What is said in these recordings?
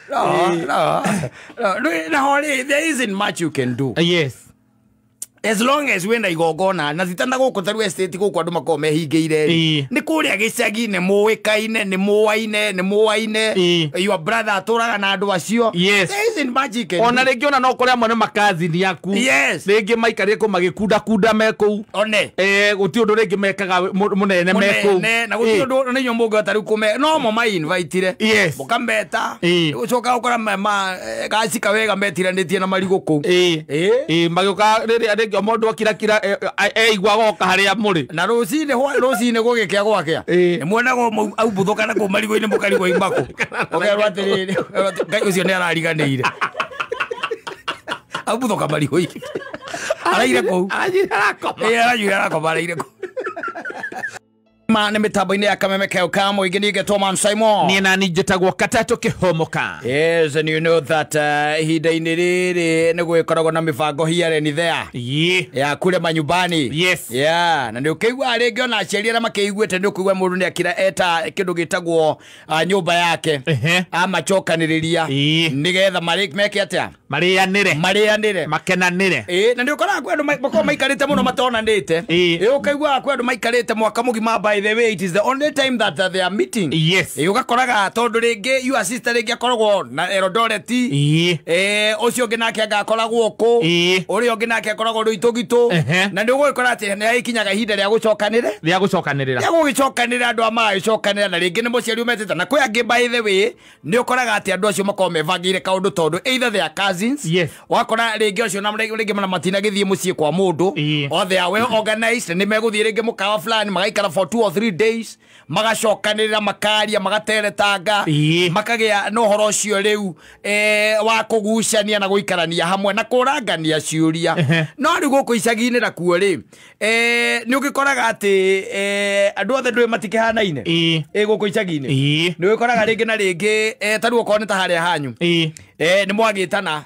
No, there isn't much you can do. Yes. As long as wenda igogona na zitanda guku taru estate guku andu makoo mehingeire ni kuria gicagi ni muikaine ni muwaine your brother aturaga na andu acio. Yes. There isn't magic. Ona ringi ona no kuria mone makazi ni yaku. Yes. Ringi maikarie ko magikunda meku. One guti undu ringi mekaga munene meku. Na guti undu ni nyomugo taru kume no mo mai invite. Yes. Mukambeta ucoka ukora ma gasi kawega metiranetie na marigo ku. Magioka riri mondo kira igwa goka haria muri na rucine gugikia gwakea mwonago au buthuka na ku marigo ine mukarigo imbako ogerwa atiriri ngai ucio ni arariganiire au buthuka marigo ine araire ku arajira ko araire ku Mane mitambo-ini ya Kameme Keo Kamo igini geto Man Simon. Ni nani jetagwo Katato Kihomoka. Yes, and you know that hida-ini riri nigugikoragwo na mibango here and there. Ya kule manyumbani. Yes. Yeah, na nĩũkĩigua rĩngĩ ona aciari arĩa makĩiguĩte nĩũkũigua mũndũ nĩakira eta kĩndũ gĩtagwo nyũmba yake. Amacokanĩrĩria nĩgetha meke atĩa? Marĩanĩre. Makenanĩre. Na nĩũkoraga kwĩ andũ makoragwo maikarĩte mũno matonanĩte. Ũkaigua kwĩ andũ maikarĩte mwaka mũgima. By the way, it is the only time that they are meeting. Yes. Ugakoraga tondu ringi your sister ringi akoragwo na Eldoret. Ucio ngi nake agakoragwo ku. Uri ungi nake akoragwo Ruitũgitũ. Na nĩ ũgũgĩkora atĩ nĩ ikinyaga ihinda rĩa gũcokanĩrĩra andu amagĩcokanĩrĩra na ringi nĩ mũciari umetete na kwĩ angĩ by the way nĩ ũkoraga atĩ andu acio makoragwo mebangĩire kaũndũ tondu either they are cousins. Yes. Wakora ringi ucio na ringi mana matinagĩthiĩ mũciĩ kwa mũndũ. Or they are well organized nĩ megũthiĩ ringi mũkawa fulani magaikara for 2 or 3 days magacokanĩrĩra makaria magateretanga makagĩa no horo cio rĩu wa kũgucania na gũikarania hamwe na kũrangania ciũria no rĩu gũkũ icagi-inĩ nakuo rĩ nĩ ũgĩkoraga atĩ andũ othe ndũĩ matikĩhanaine gũkũ icagi-inĩ nĩ ũgĩkoraga rĩngĩ na rĩngĩ tarĩu okorwo nĩ ta harĩa hanyu nĩ mwagĩtana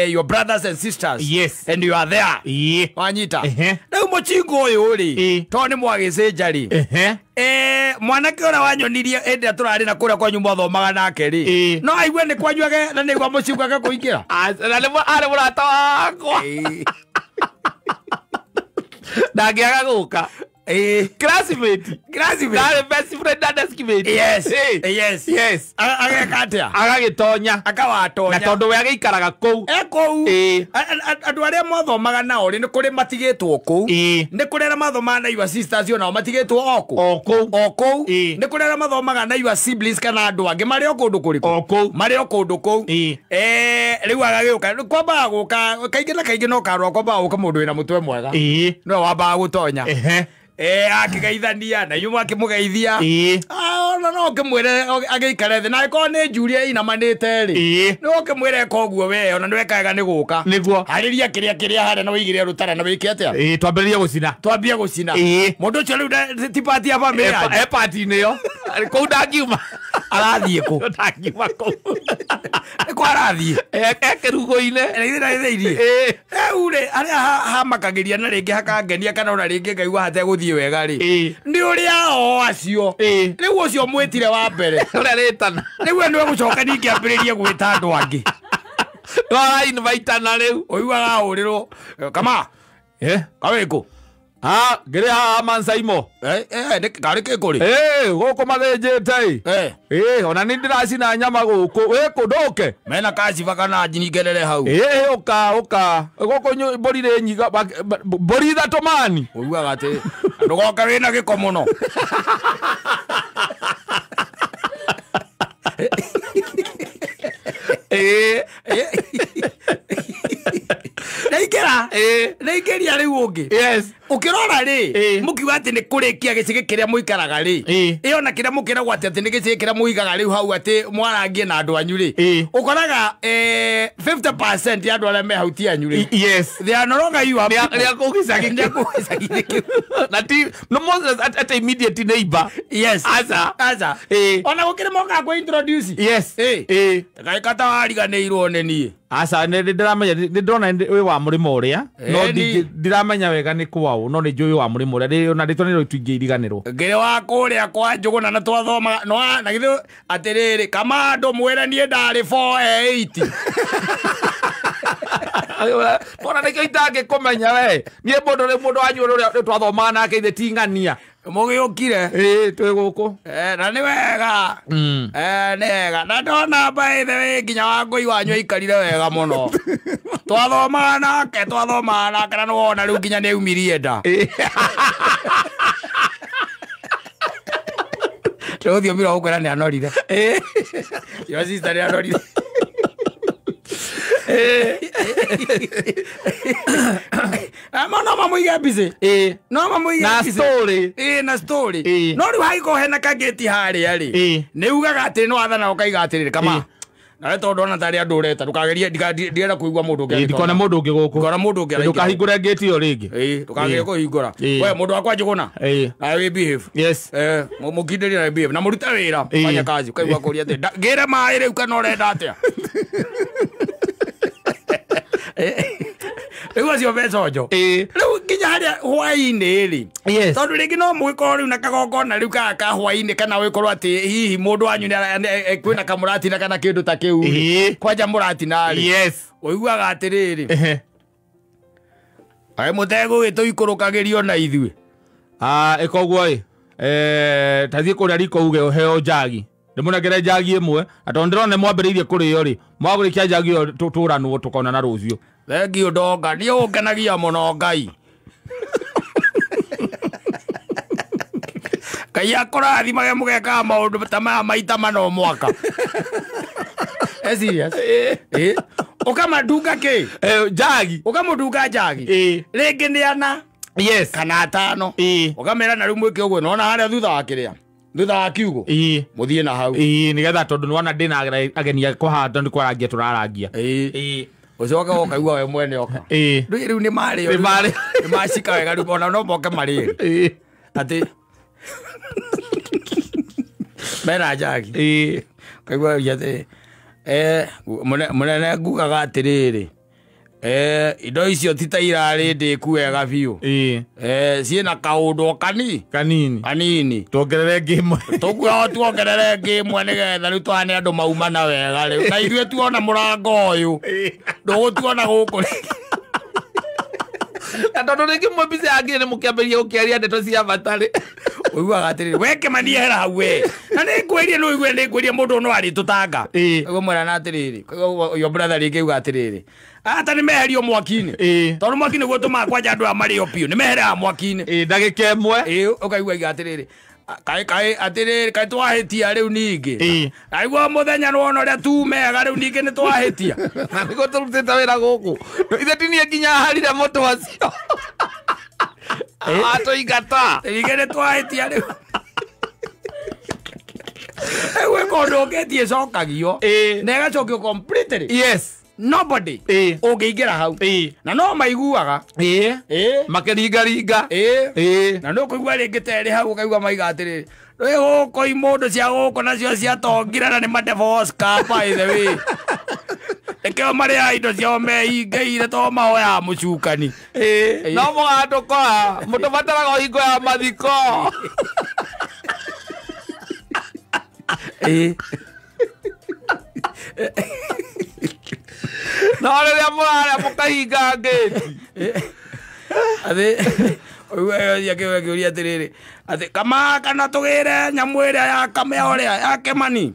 your brothers and sisters. Yes. And you are there wanyita rĩu mũcingo ũyũ rĩ to nĩ mwagĩcenja rĩ mwanake ũrĩa wanyonirie ĩndĩ tũrarĩ na kũrĩa kwanyu mwathomaga nake rĩ no aigue nĩ kwanyuage na nĩ igwa mũcingo ake kũingĩra na nĩ arĩ mũrata wakwa ndangĩaga gũka classmate that best friend and estimate. Yes. Agakatia agagitonya akawatonya na tondu we agikaraga kou andu aria mothomaga nao ri ni kuri matigitwo kou ni kuri aria mathomaga na your sisters yo nao matigitwo okou ni kuri aria mathomaga na your siblings kana andu angi mari okundu kuriku mari okundu kou riu agagiuka kwamba guka kaingi na kaingi no karwa kwamba guka mundu wina mutwe mwega no wamba gutonya akigeithania na yuma akimugeithia no kimwire agiikare na iko ni njuria inamanite ri no kimwire koguo we ona ndwekaga ni guka niguo hariria kiria hare na wigire rutara na wiki atia twambiririe gucina mundu ucio riu ti party ya family ya party niyo ko ndagiuma arathie ko ndagiuma ko ko arathie ekerugo-ine ithira ure aria hamakagiria na ringi hakangenia kana ona ringi ngaigua hate guthie wega ri ndi uria o acio riu ucio mwitire wa mbere uria ritana riu eno gucoka ningi ambiririe gwita andu angi wa invite na riu uiwaga urirwo kama kawiku ngiri ha Man Simon kari kikuri guku mathinjite ona ni ndiracina nyama guku kunduke mena kaci bakana njinigerere hau uka guku mburi ri nyiga mburi ithatu mani uigaga ati ndugoka wina giko muno Naigeria riu ungi ukirora ri mukiuga ati ni kurikia gicigi kiria muikaraga ri iyo na kiria mukiragwo ati ni gicigi kiria muigaga riu hau ati mwarangie na andu anyu ri ukoraga 50% ya andu aria me hau ti anyu ri they are no longer you are ria kugicagi na ti no more at immediate neighbor asa ona gukire moka ku introduce gaikata wariganirwo ne nie asa ndiramenya ndona wi wa murimo uria no ndiramenya wega ni kwao kwao no ni njuyu wa murimo ri na ritwa ni tuingi iriganirwo ngire wa kuria kwa Njuguna na twathoma no na githu atiriri Kamando mwira nie ndari 480 Tona nä kä itangä kå menya we niä må ndå rä må ndå wanyu rä twathoma nake ithe ting'ania må gä å kire twä gå kå na nä wega nä wega na ndona mbaithe wä nginya wa ngåi wanyu aikarire wega må no twathomaga nake na nä wona rä u nginya nä aumirie nda rä å thiå mira gå kwä ra nä anorire yo sister nä anorire no mamuige busy no mamuige na story na story no riu haiko hena kageti haria ri ni ugaga ati no athana ukaiga ati kama na tondu ona tari andu ureta ndukagerie ndienda kuigua mundu ungi ndikona mundu ungi guku ngora mundu ungi ndukahingure gate iyo ringi ndukagerie kuhingura we mundu wakwa Njuguna na we behave yes mukindiri na behave na muruta wira fanya kazi ukaigua kuria ati gira mai riu kana urenda atia Riu acio becojo riu nginya haria hwaini ri tondu ringi no mwiko riu na kagongona riu ka hwaini kana wikorwo ati hihi mundu wanyu kwina kamurati na kana kindu ta kiu kwanja murati nari uiguaga atiriri ai mutego gitu ikurukagirio na ithue ikoguo tathie kuria riko uge uheo njagi ndimunegere njagi imwe atondu ndirone mwambiriirie kurio ri mwagurikia njagi iyo turanwo tukona na rucio thengio ndonga ni ungenagia muno Ngai Ngai akurathimage mugeka maundu ta maya maita mano mwaka serious ukamadunga ki njagi ukamudunga njagi ringi ni ana kana atano ukamera na riu mwike uguo nona haria thutha wa kiria thutha wa kiugo muthie na hau nigetha tondu nwana ndina agenia kuhanda ni kwarangia turarangia ucoka ukaigua we mwene oka riu ni mari macika wega riu ona no moke mari ati mena njagi kaigua yate munene ngugaga atiriri indo icio ti ta irarĩ ndĩku wega biũ ciĩna kaũndũ kanini tuongerere ngĩmwe tuongerere ngĩmwe nĩgetha rĩu twane andũ maumana wega rĩu na ithuĩ tuona mũrango ũyũ ndũgũtuona gũkũ na tondu ringi mwabici angire ni mukiambiria gukiaria ndeto cia batarĩ uiguaga atiriri weke maniehera hau we na nĩ ngwĩrie nĩ ũigue nĩ ngwĩrie mũndũ no arĩ tũtanga ũguo mwera na atiriri yo brother ringi uga atiriri ata nĩ meherio mwaki-inĩ tondũ mwaki nĩguo ũtũmaga kwanja andũ aya marĩo biũ nĩ meherera mwaki-inĩ ndagĩka ĩmwe ũkaigua iga atiriri kai atiriri kai twahĩtia rĩu ningĩ aigua mũthenya nĩwona ũrĩa tumega rĩu ningĩ nĩ twahĩtia na nĩguo tũrutĩte wĩra gũkũ ithe tinie nginya harire mũtũ acio atũingata ningĩ nĩ twahĩtia rĩu gwĩka ũndũ ũngĩtie cokagio na ĩgacokio completely nobody ũngĩingĩra hau na no maiguaga makĩringaringa na nĩ ũkũigua rĩngĩ terĩ hau ũkaigua maiga atĩrĩrĩ rĩ gũkũ imũndũ cia gũkũ nacio ciatongire na nĩ madevosca by the way rekeo marĩa indo ciao mehingĩire to mahoyaga mũcukani no mũgatũkora mũtũbataraga hingo ya mathiko no rĩrĩa mũrarĩa mũkahinga ngĩti athĩ kĩũria atĩrĩrĩ atĩ kama kana tũgĩre nyamũ ĩrĩa ya kamea ũrĩa ya Kĩmani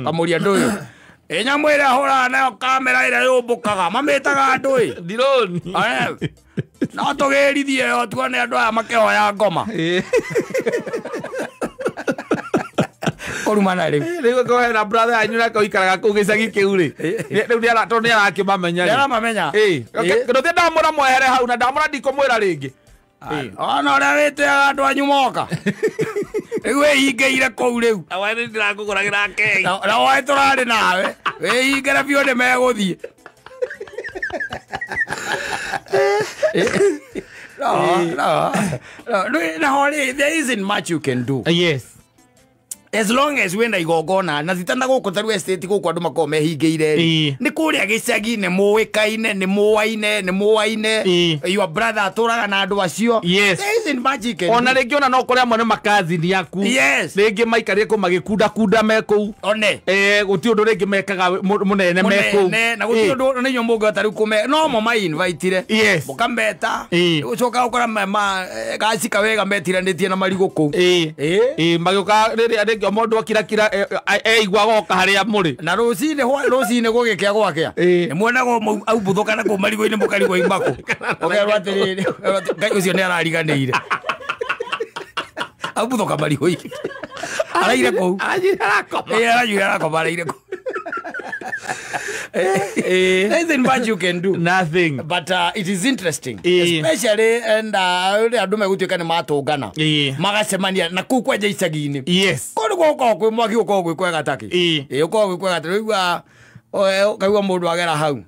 kamũria ndũĩ nyamũ ĩrĩa hũraga nayo kamera ĩrĩa yũmbũkaga mamĩtaga ndũĩ ndironi no tũgĩrithie yo tuone andũ aya makĩhoya ngoma korumana rĩu ko hena brother anyu na koikaraga kũu gĩcagi kĩu rĩ rĩu nĩ arakĩmamenya ndothia ndamũra mwehere hau na ndamũra ndikũmwĩra rĩngĩ ona ũrĩa wĩtĩaga andũ anyu moka rĩu wĩhingĩire kũu rĩu awe ndĩrakũgũragĩra kegi na woĩ tũrarĩ nawe wĩhingĩre biũ nĩ megũthiĩ no, there isn't much you can do. Yes. as long as wenda igongona na zitanda guku taru estate guku andu makoo mehingeire ni kuria gicagi ni muikaine ni muwaine your brother aturaga na andu acio there isn't magic ona ringi ona no kuria mone makazi ni yaku ringi maikarie ko magikunda meku one guti undu ringi mekaga munene meku na guti undu ni nyomugo taru kume no mo mai invite mukambeta ucoka ukora gaci kawega metiranetie na marigo ku magioka riri mundu akira igwa goka haria muri na rucine gugikia gwakea ni mwonago au buthuka na ku marigo-ini mukarigo imako ogerwa atiriri ngai ucio ni arariganire au buthuka marigo-ini araire ku arakoma araire ku there isn't much you can do. Nothing. But it is interesting. Especially and andu megutuika ni matungana. Magacemania na ku kwenja icagi-ini. Kono goko kwi mwaki uko gwi kwega taki. Uko gwi kwega taki. Kaigua mundu agera hau.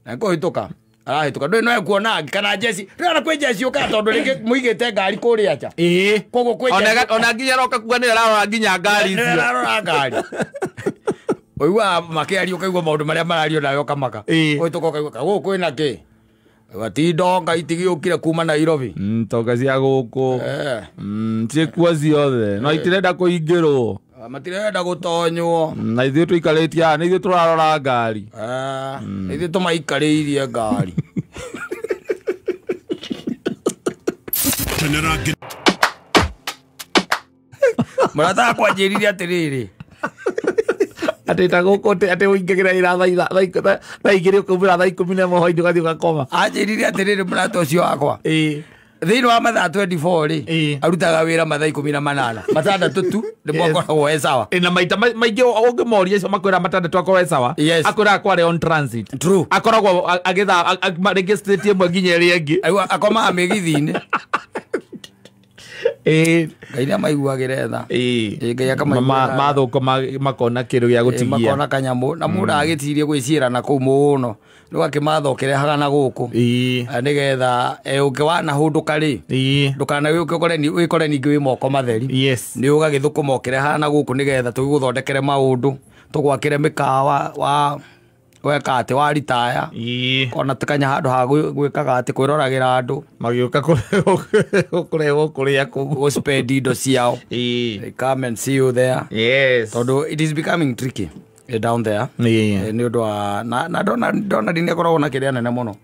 Na kuhituka. Arahituka. Ndui no ekuona kana jesi. Rira kwi jesi uka tondu ringi muigite ngari kuria acha. Kogo kwi jesi. Ona nginya roka kuga ni ararora nginya ngari icio. Ararora ngari. Oiwa makiario kaigua maundu maria marario nayo kamaka oituko kaigua kago kwina ki watindo ngai tigiukire kuma Nairobi toka cia guku ciekua ciothe no itirenda kuingirwo matirenda gutonywo na ithuĩ tuikaritie na ithuĩ turarora ngari ithuĩ tumaikariirie ngari murata kwanjĩrire atiriri atita guku ati uingigira ira tha igiri kumira tha 11 hoindi gathi gakoma anjirire atiriri murata ucio wakwa thiini wa mathaa 24 ri arutaga wira mathaa 18 matandatu tu ni mwakoragwo e sawa na maita maingi ungimoria icio makwira matandatu akorwo e sawa akwira kware on transit true akoragwo agitha registrate imwe nginya iri ingi akoma migithi-ini ngai maiguagire tha ngai akamaigua mathuko makona kindu gia gutigia makona kanyamu na mundu agitirie gwiciira na kuu muno ndu akimathokere haga na guku nigetha ukiwana hunduka ri ndukana wikore ningi wi moko matheri ni ugagithukuma ukire haga na guku nigetha tugiguthondekere maundu tugwakire mikawa wa weka ati wa retire ona tukanya handu ha gwikaga ati kwiroragira andu magiuka kurewo kuria ku spend indo ciao they come and see you there tondu it is becoming tricky down there ni undu wa na dona dini akoragwo na kiria nene muno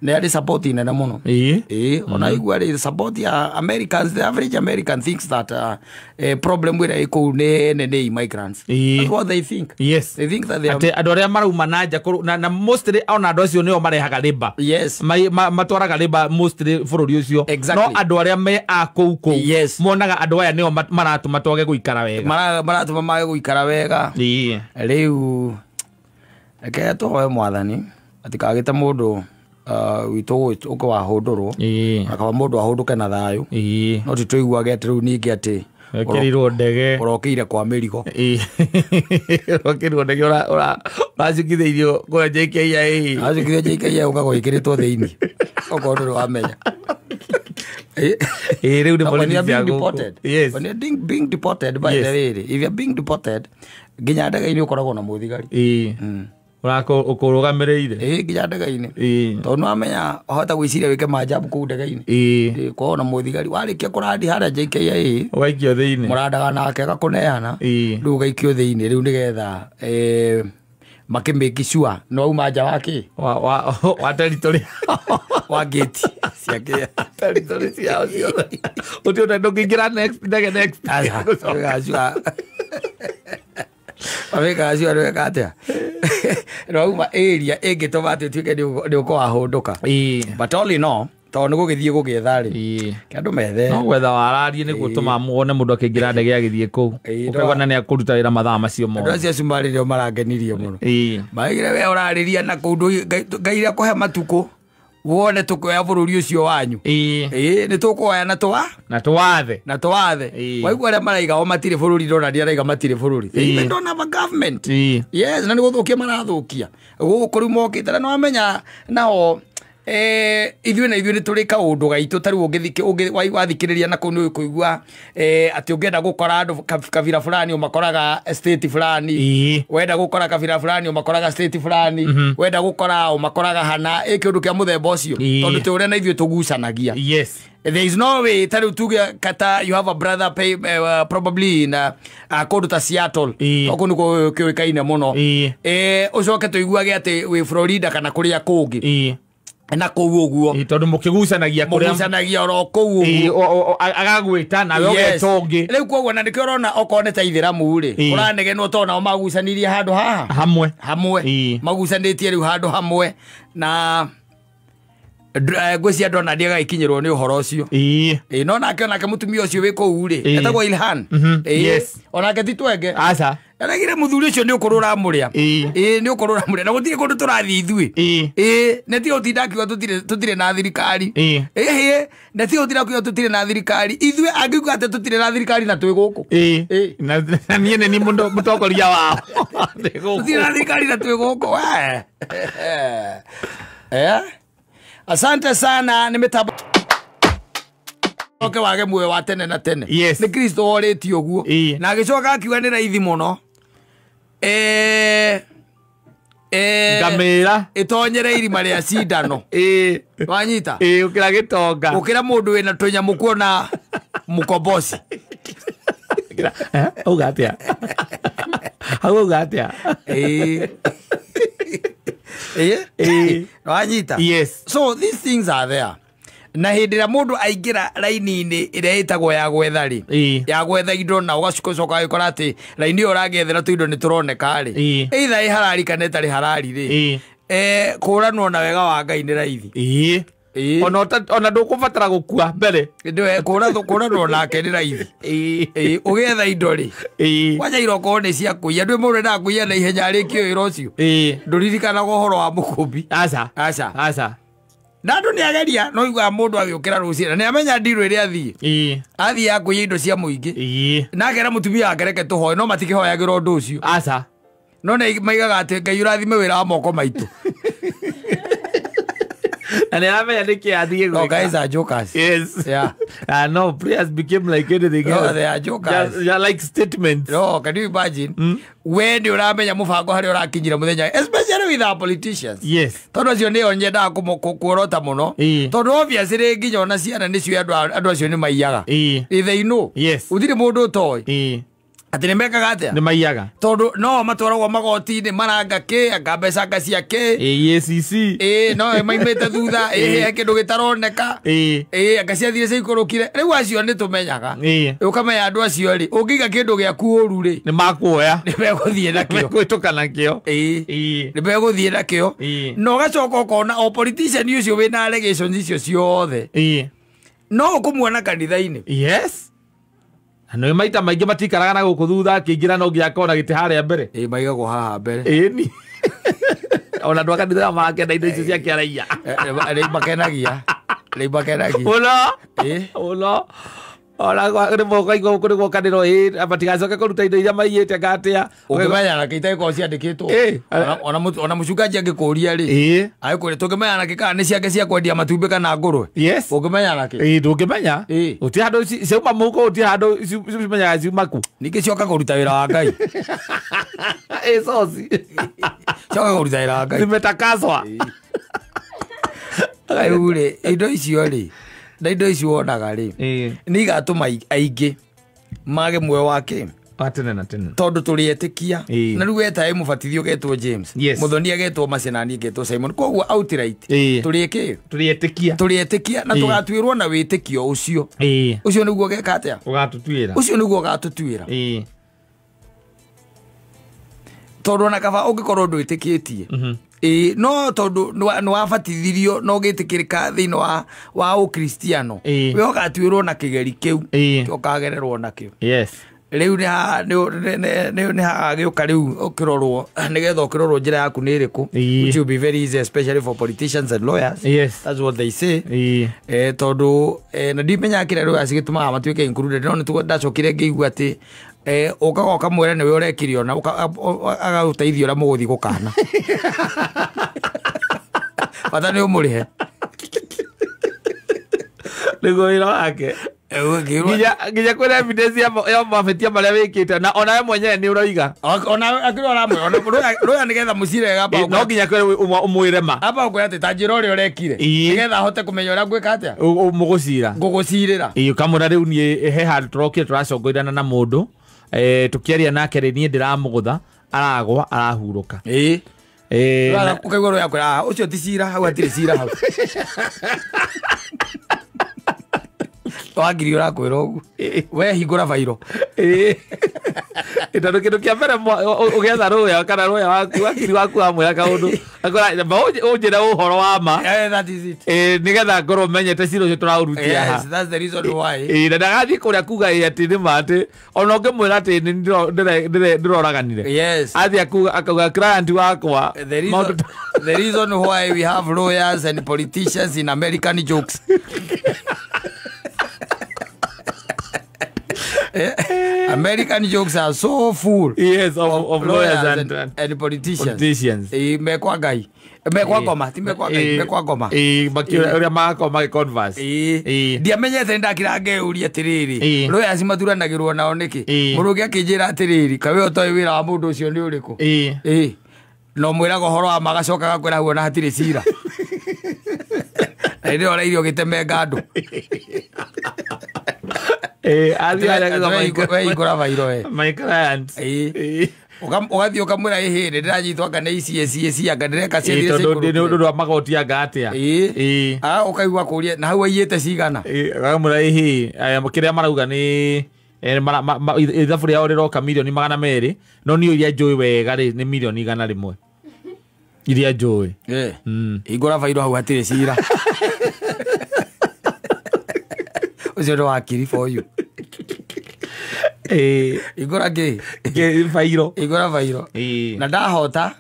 ne ari support nene muno ona igua ri support ya Americans. The average American thinks that problem with eco ne immigrants. That's what they think. They think that they are andu aria marauma nanja na mostly ona andu acio nio marehaga riba matwaraga riba mostly bururi ucio no andu aria me a kou monaga andu aya nio maratuma toge guikara wega maratuma mage guikara wega riu eke towe mwathani atikagite mundu witu uko wa hudurwo akaba mundu ahunduke na thayu no tituiguage ati riu ningi ati kirirwo ndege urokire kwa mirigo urokirwo ndege uracukitheirio kwa JKIA JKIA ukagwikiritwo thiini oko ndu wamenya riu ni police when you're being deported by the way if you're being deported nginya ndege-ini ukoragwo na muthigari urako ukurugamirire nginya ndege-ini tondu amenya hota gwiciria wike majabu kuu ndege-ini kuona muthigari warikia kurandi haria JKIA waikio thiini murandaga nake agakuneana riu ugaikio thiini riu nigetha makimiki sure no uma nja waki wa territory wa gate ciake territory ciao cio uti ndo ngingira next Waweka acio weka atia rauma area ingituma ati tuike ni uko ahunduka but all in all tondu gugithie gugietha ri kandu methe no gwetha wararie niguo tuma muone mundu akingira ndege agithie kuu ukagwana ni akuruta wira mathaa macio mo ndu acio cumari rio marangenirie muno maigire we urariria na kundu ngaira kuhe matuku wone tukoya bururi ucio wanyu ni tukoya na tuwathe waigua aria maraiga o matire bururi ndona ndi araiga matire bururi they don't have a government yes na ni guthukia marathukia guku riu mokite na no amenya nao ithuĩ nĩ tũrĩ kaũndũ gaitũ tarĩ wathikĩrĩria na kũu nĩ ũkũigua atĩ ũngĩenda gũkora andũ kabira fulani ũmakoraga state fulani, wenda gũkora kabira fulani ũmakoraga state fulani, wenda gũkora ũmakoraga hana kĩũndũ kĩa mũthemba ũcio tondũ tĩ ũrĩa na ithuĩ tũgucanagia. Yes. There is no way tarĩ tuge kata you have a brother probably in kũndũ ta Seattle oku nĩkuo kĩũĩkaine mũno ũcoke tũiguage atĩ wĩ Florida kana kũrĩa kũngĩ na kũu ũguo tondũ mũkĩgucanagia oro kũu ũguo agagwĩta nawe ũgeta ũngĩ. Rĩu koguo na nĩkĩo ũrona okorwo nĩ ta Ithĩramu-rĩ ũranegenwo tondũ nao magucanĩrie handũ haha hamwe magucanĩtie rĩu handũ hamwe na ngwĩcia Donald agagĩkinyĩrwo nĩ ũhoro ũcio. No nake onake mũtumia ũcio wĩ kũu-rĩ etagwo Ilhan. Onake ti twenge aragire mũthuri ũcio nĩ ũkorwo ũramũrĩa nĩ ũkorwo ũramũrĩa na gũtirĩ kũndũ tũrathiĩ ithuĩ nĩ tiga ũtinda akiuga tũtirĩ na thirikari na tiga ũtinda akiuga tũtirĩ na thirikari ithuĩ angiuga atĩ tũtirĩ na thirikari na twĩ gũkũ na niĩ nĩ ni mũtongoria wao tũtirĩ na thirikari na twĩ gũkũ. Asante sana nĩ mĩtambo oke wage muoyo wa tene na tene. Nĩ Kristo worĩtio ũguo na agĩcoka akiuga nĩ raithi mũno ngamĩra ĩtonyere irima rĩa cindano wanyita ũkĩra gĩtonga ũkĩra mũndũ wĩna tũnyamũ kuona mũkomboci auga atĩa auga atĩa wanyita. So these things are there na hĩndĩ ĩrĩa mũndũ aingĩra raini-inĩ ĩrĩa ĩtagwo ya gwetha-rĩ ya gwetha indo na ũgacoka ũgagĩkora atĩ raini ĩyo ũragethera tũindo nĩ tũroneka-rĩ either ĩ harari kana ĩtarĩ harari-rĩ kũranwo na wega wa Ngai nĩ raithi ona ndũkũbatara gũkua mbere kũranwo nake nĩ raithi ũgetha indo-rĩ kwanja irokorwo nĩ cia kũiya ndwĩ mũndũ endaga kũiya na ihenya arĩkio wĩra ũcio ndũririkanaga ũhoro wa mũkũmbi aca na andũ nĩ ageria no iguaga mũndũ agĩũkĩra rũciinĩ na nĩ amenya ndirũ ĩrĩa athiĩ akũiya indo cia mũingĩ na akera mũtumia wake reke tũhoe no matikĩhoyagĩra ũndũ ũcio no nĩ maigaga atĩ Ngai ũrathime wĩra wa moko maitũ and then I mean, I think no, guys are jokers. Yes. Yeah. No, prayers became like anything else. No, they are jokers. They're like statements. No, can you imagine? When you ramenya mubango hari urakinyira muthenya, especially with our politicians. Yes. Tondu acio ni onyenda kuorota muno. Tondu obviously nginya ona ciana nicio andu acio ni maiyaga. They know. Yes. Uthire mundu toy. Ati nĩ mekaga atĩa nĩ maiyaga tondu no matwaragwo magoti-inĩ maranga kĩ akambesa ngacia kĩ EACC no maimĩte thutha kĩndũ gĩtaroneka ngacia thire ciikũrũkire rĩu acio nĩ tũmenyaga ũkamenya andũ acio rĩ ũngĩiga kĩndũ gĩaku ũru rĩ nĩ makuoya nĩ megũthiĩ nakĩo gwĩtũka nakĩo nĩ megũthiĩ nakĩo na ũgacoka ũkona o politician ũcio wĩna allegations icio ciothe no ũkũmuona kanitha-inĩ. Yes. Ano maita maingĩ matikaraga na gũkũ thutha akĩingĩra no ngĩakona gĩtĩ harĩa mbere maigagwo haha mbere ni ona andũ akanitha makenda indo icio cia kĩaraia makenagia uno ona nĩ mokaigua kũrĩ gũkanĩrwo matigacoke kũruta indo iria maiyĩte ngatia ũngĩmenya na kĩitagĩkorwo ciandĩkĩtwo ona mũcungaji angĩkũria rĩ agĩkwĩre tũngĩmenya na kĩkana nĩ ciake cia kwendia matumbĩ kana ngũrwe ũngĩmenya na kĩ ndũngĩmenya gũtirĩ handũ ciauma mũhuko gũtirĩ handũ cimenyaga ciuma ku ningĩ cioka kũruta wĩra wa Ngai soci cioka kũruta wĩra wa Ngai zimetakaswa rĩu rĩ indo icio rĩ na indo icio wonaga rĩ nĩ igatũma aingĩ mage muoyo wake atene na tene tondu tũrĩ etĩkia na rĩu wetae mũbatithio getwo James Mũthoni agetwo Macenani getwo Simon koguo outright tũrĩ etĩkia na tũgatuĩrwo na wĩtĩkio ũcio nĩguo geka atĩa ũcio nĩguo ũgatũtuĩra tondu ona kaba ũngĩkorwo ndwĩtĩkĩtie no tondu nĩ wabatithirio no gĩtĩkĩrĩka thĩinĩ wa ũkristiano we ũgatuĩrwo na kĩgeri kĩu ũkagererwo nakĩo rĩu nĩ hagĩũka rĩu ũkĩrorwo nĩgetha ũkĩrorwo njĩra yaku nĩ ĩrĩkũ which will be very easy especially for politicians and lawyers. That's what they say. Tondu na ndimenyaga kĩrĩa rĩu gĩtũmaga matuĩke included no nĩ ndacokire ngĩigua atĩ ũkagoka mwĩra nĩwe ũrekirio na agagũteithia ũrĩa mũgũthiĩ gũkana bata nĩ ũmũrĩhe Niguo wira wake. Nginya kwina evidence ya mafetia maria wikite na ona we mwenyewe ni uroiga. Ona akirora mwe ona roya nigetha mucire gamba. No nginya kwe umwire ma. Aba ukwira ati tajira uri urekire. Nigetha hote kumenya uria gwika atia. Umugucira. Ngugucirira. Iyo kamura riu ni he hard trokire turacongoirana na mundu. Tukiaria nake ri ni ndiramugutha aragwa arahuruka. Ukaigwa roya kwira ucio ti cira hau atire cira hau. Wagiri urakwira ugu we hingura vairo ito kindu kia mbere ugetha roya kana roya wakiri waku amwira kaundu akora ba ujira uhoro wa ma that is it nigetha ngoro menyete ciro cio turaurutia ha that's the reason why na ndagathi kuria kuga ati ni mate ona ngimwira ati ndiroraganire yes athi akuga client wakwa the reason why we have lawyers and politicians in American jokes. American jokes are so full. Yes, of lawyers and politicians. Mekwa gai. Mekwa goma, ti mekwa gai, mekwa goma. Uria makoma converse. Dia menyete ndakira ngeuria atiriri. Lawyers mathuranagirwo nao niki. Murugi akinjira atiriri, kawe otoi wira wa mundu ucio ni uriku. No mwira go horo wa magacoka gakwira huo na hatire cira. Ndio ora irio gitemenga andu. Igora vairo my clients ugathio kamwira ihire ndiranyitwa kana ici anga ndireka ciethire ndu magoti anga atia ukaigwa kuria na hau aiyete cigana kamwira ihi kiria marauga ni ithabu riao riroka milioni 200 no niyo iria njui wega ri ni milioni 100 iria njui igora vairo hau hatire cira ucio ndo wakiri for you igora ge vairo na ndahota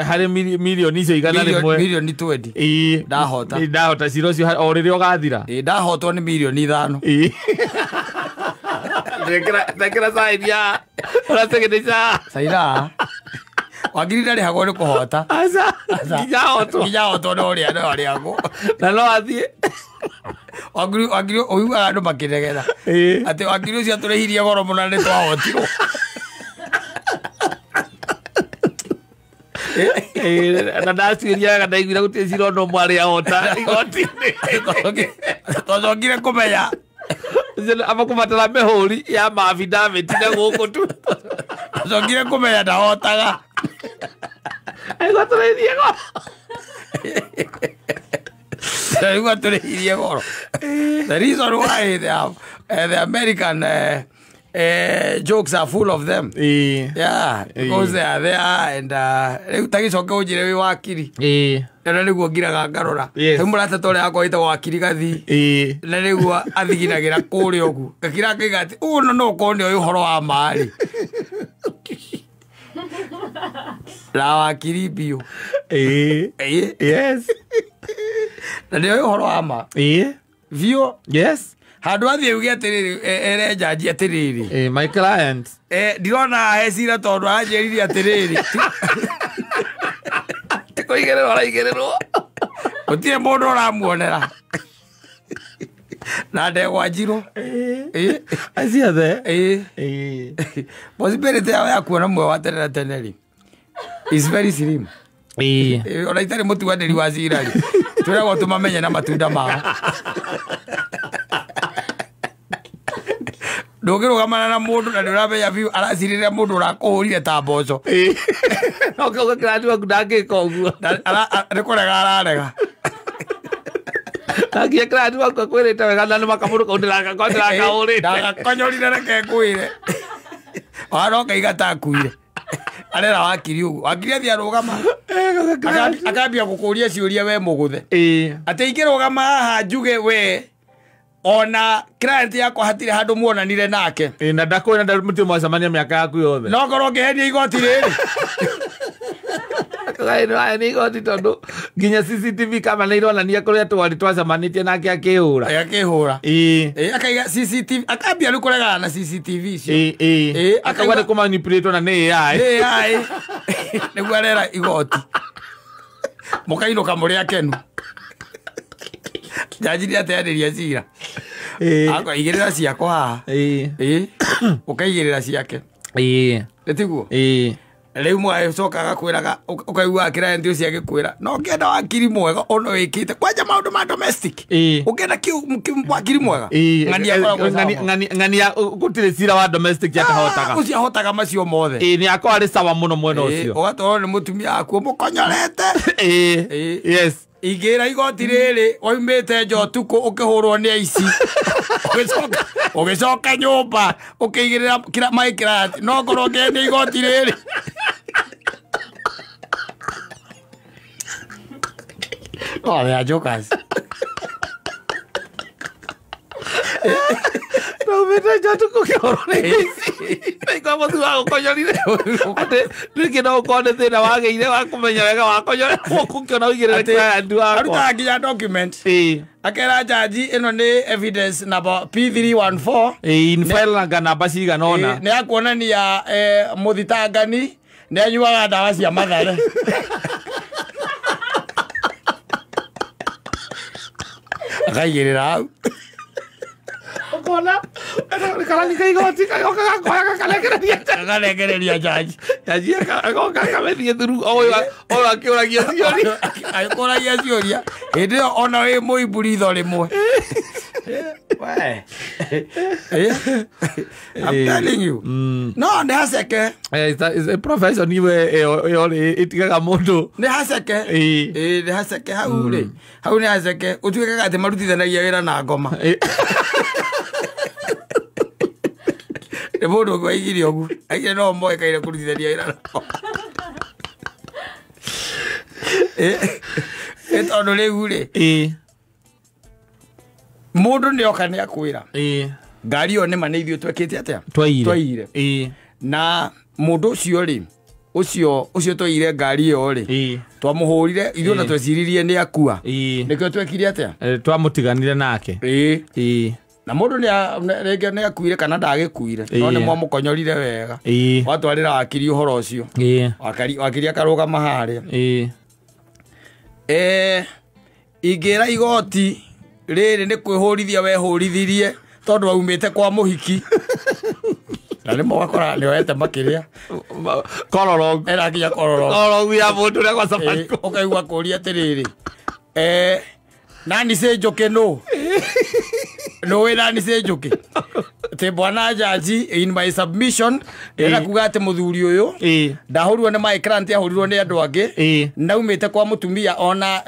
hari milioni icio igana rimwe milioni 20 ndahota ciro cio o riria ugathira ndahotwo ni milioni 5 ndekera saidia urategereja saira wagiri ndari hagwo ni kuhota nginyahotwo no ria no riago na no athie wagiri oiga andu makiregera ati wagiri ucio aturehirie goro muno ni twahotirwo na ndasiria kana igwira gutie ciro no mwari ahota igoti-ini twacokire kumenya aba kubatara mehuri ya mavidaveti na guku tu twacokire kumenya ndahotaga aigoturehirie goro The reason why the American jokes are full of them. Yeah, because they are there and tagicoka ujire wi wakiri. Na niguo ngiraga ngarora. Murata tore akoita wakiri gathi. Na niguo athiginagira kuri ogu. Gakira ngiga ati no kone uyu horo wa mari. La wakiri bio. Yes. Na ndio horo ama vio yes handu athie uge atiriri ere jaji atiriri my client ndirona hecira tondu anjiriri atiriri tikoigererwo araigererwo utire mundu uramuonera na ndegwa njiro aciathe possibility ya kuona mwe wa tene na teneri is very slim. Ona itari mutuaniri wa cira ri turagwo tumamenye na matunda mao ndugirũgamana na mundu na ndiramenya biũ aracirire mundu urakuhurire ta mboco no kirandi waku ndangĩka ũguo nĩ kũrega ararega agia kirandi waku akwĩrĩte wega na nĩ makamũndũ kau ndĩrakahũrĩte ndagakonyorire reke ngwĩre waroka igatakuire arera wakiri ugu wakiri athia rugama akambia gukuria ciuria we muguthe ati ingirugama haha njuge we ona client yakwa hatire handu muonanire nake na ndakwina ndamutio mwacamania miaka yaku yothe no ngorwo ngihenia igoti riri aya ni igoti tondu nginya CCTV kama nä ironania kå rä a twari twacamanä nake akä hå ra akaiga CCTV akambia rä kå regana na CCTV icio akauga nä kå manipulate na nä AI nä guo arera igoti må kainå ka må rä akenu jaji nä ateanä cira igä rä ra ciakwa å kaigä rä ra ciake nä tiguo rä u mwacoka agakwä ũkaigua client ũcio agĩkwĩra no ũngĩenda wakiri mwega ono wĩkĩte kwanja maũndũ ma domestic ũngĩenda wakiri mwega ng'ania gũtirĩ cira wa domestic atahotaga ũcio ahotaga macio mothe nĩ akorwo arĩ sawa mũno mwena ũcio ũgatwarwo nĩ mũtumia waku mũkonyorete yes ingĩra igoti rĩrĩ oimĩte njotukũ ũkĩhũrwo nĩ aici ũgĩcoka nyũmba ũkĩigĩrĩra maĩ kĩrati no ngorwo ngĩendia igoti rĩrĩ Oh, they are jokers. No, mira, ya tú coges tengo más duda con yo ni de que no con de la vaga y de va como ya va con yo que no quiere que document akera jaji eno ne evidence number P314 in file ngana basi ganona ne akuonania muthitangani ne anyuaga ndawa cia mathare akaigĩrĩra Kona kala ni kai goti kai kalekereria jaji akamethie thuru o akĩũragia ciũria akĩũragia ciũria hĩndĩ ĩyo ona wĩ mũimbũritho rĩmwe I'm telling you no nĩ haceke a profession iwe itigaga mũndũ nĩ haceke nĩ haceke hau rĩ hau nĩ haceke ũtuĩkaga atĩ marutithanagia wĩra na ngoma nĩ mũndũ ũguo aigire ũguo aigire no moĩkaire kũrutithania wĩra na ngoma tondũ rĩu rĩ mũndũ nĩ oka nĩ akwĩra ngari ĩyo nĩma nĩ ithuĩ twekĩte atĩa twaire na mũndũ ũcio rĩ ũcio twaire ngari ĩyo rĩ twamũhũrire ithuĩ ona tweciririe nĩ akua nĩkĩo twekire atĩa twamũtiganire nake na mũndũ rĩngĩ nĩ akuire kana ndagĩkuire no nĩ mwamũkonyorire wega watwarĩra wakiri ũhoro ũcio wakiri akarũgama harĩa ingĩra igoti rĩrĩ nĩ kwĩhũrithia wehũrithirie tondũ waumĩte kwa mũhiki na nĩ mũgakora nĩ oete makĩrĩa kororogu erakinya kororogu ya mũndũ ũrĩa gwa Safaricom ũkaigua kũũria atĩrĩrĩ nani cĩ njũkĩ nũ nũĩ nani cĩ njũkĩ atĩ bwana jaji in my submission ĩra kuga atĩ mũthuri ũyũ ndahũrirwo nĩ maikrant ahũrirwo nĩ andũ angĩ naumĩte kwa mũtumia ona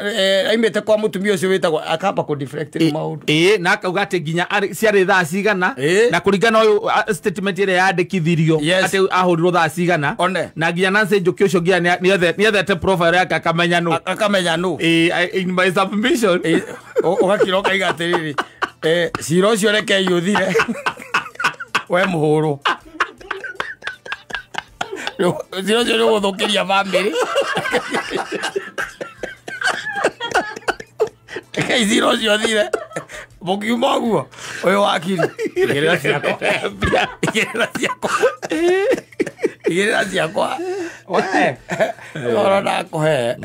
aimĩte kwa mũtumia ũcio wĩtagwo akamba kũ deflect maũndũ na akauga atĩ nginya ciarĩ thaa cigana na kũringana ũyũ statement ĩrĩa yandĩkithirio atĩ ahũrirwo thaa cigana na nginya Nancy Njũkĩ ũcio nginya nĩethete profile yake akamenya nũ in my submission ũgakira ũkaiga atĩrĩrĩ cira ũcio rekei ũthire we mũhũrwo cira ũcio nĩ ũgũthũkĩria bamĩrĩ rekei cira ũcio ũthire mũkiuma ũguo ũyũ wakiri igĩrĩra ciakwa oro ndakũhe